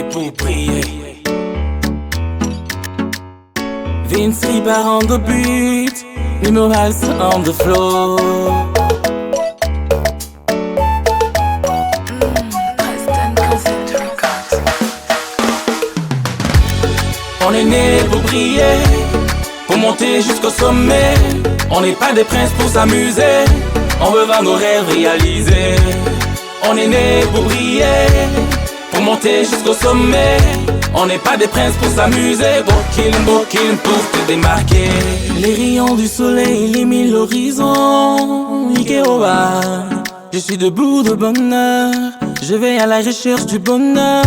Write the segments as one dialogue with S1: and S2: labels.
S1: né pour briller. Vince Reaper on the beat, Nino Hals on the floor. On est né pour briller, pour monter jusqu'au sommet. On n'est pas des princes pour s'amuser, on veut voir nos rêves réalisés. On est né pour briller, pour monter jusqu'au sommet. On n'est pas des princes pour s'amuser. Beau kill pour te démarquer. Les rayons du soleil illuminent l'horizon. Ikeoba, je suis debout de bonheur. Je vais à la recherche du bonheur.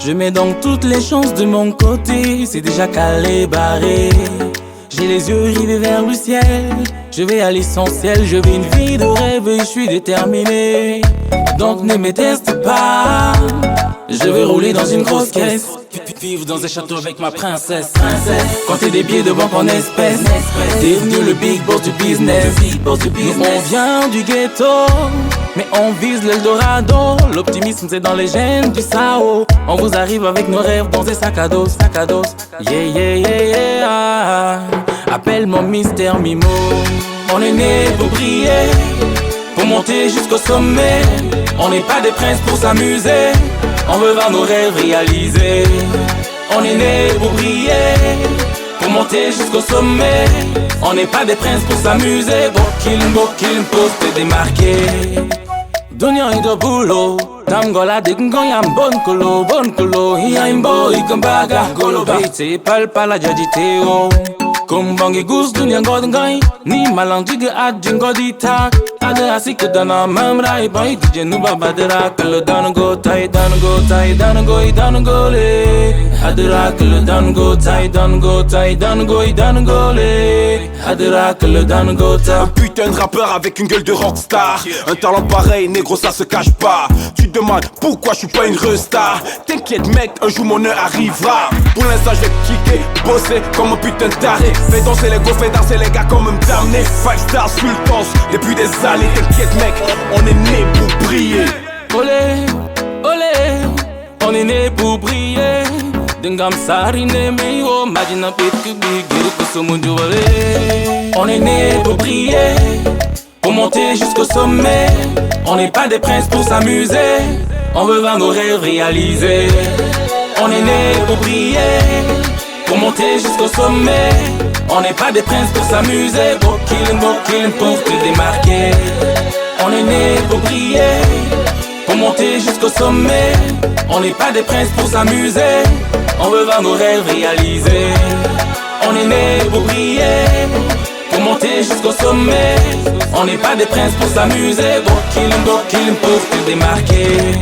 S1: Je mets donc toutes les chances de mon côté. C'est déjà calé, barré. J'ai les yeux rivés vers le ciel. Je vais à l'essentiel. Je vis une vie de rêve et je suis déterminé. Donc ne me teste pas. Je vais rouler dans une grosse caisse. Vivre dans un château avec ma princesse. Compter des billets de banque en espèces. Devenu le big boss du business. Nous on vient du ghetto, mais on vise l'Eldorado. L'optimisme c'est dans les gènes du Sao. On vous arrive avec nos rêves dans des sacs à dos. Yeah. Appelle mon Mister Mimo. On est né pour briller, pour monter jusqu'au sommet. On n'est pas des princes pour s'amuser, on veut voir nos rêves réalisés. On est né pour briller, pour monter jusqu'au sommet. On n'est pas des princes pour s'amuser. Beau kill pour te démarquer. Dunia ido bulo, Tangola de Ngoyam bon colo, Yaimbo ikambaga, Golo Bate, Palpala Jaditeo. Kumbangi gus dunia ngodngai, ni malanjiga adjingodita. Ada asik dana mamrai boy dije nuba badra kalo dan go le. Adra kalo dan go le. Adra kalo dan go ta.
S2: Un putain de rappeur avec une gueule de rockstar. Un talent pareil, négro ça se cache pas. Tu te demandes pourquoi je suis pas une restar. T'inquiète mec, un jour mon heure arrivera. Pour l'instant je vais kicker, bosser comme un putain de taré. Fais danser les go, fais danser les gars comme me damner. 5 stars sultans depuis des années. T'inquiète mec, on est né pour briller.
S1: Olé, on est né pour briller. Dengam sarine meyo, magina pitku bigir kusumundu olé. On est né pour briller, pour monter jusqu'au sommet. On n'est pas des princes pour s'amuser, on veut voir nos rêves réalisés. On est né pour briller, pour monter jusqu'au sommet. On n'est pas des princes pour s'amuser. Beau kill pour te démarquer. On est né pour briller, pour monter jusqu'au sommet. On n'est pas des princes pour s'amuser, on veut voir nos rêves réalisés. On est né pour briller, pour monter jusqu'au sommet. On n'est pas des princes pour s'amuser. Beau kill pour te démarquer.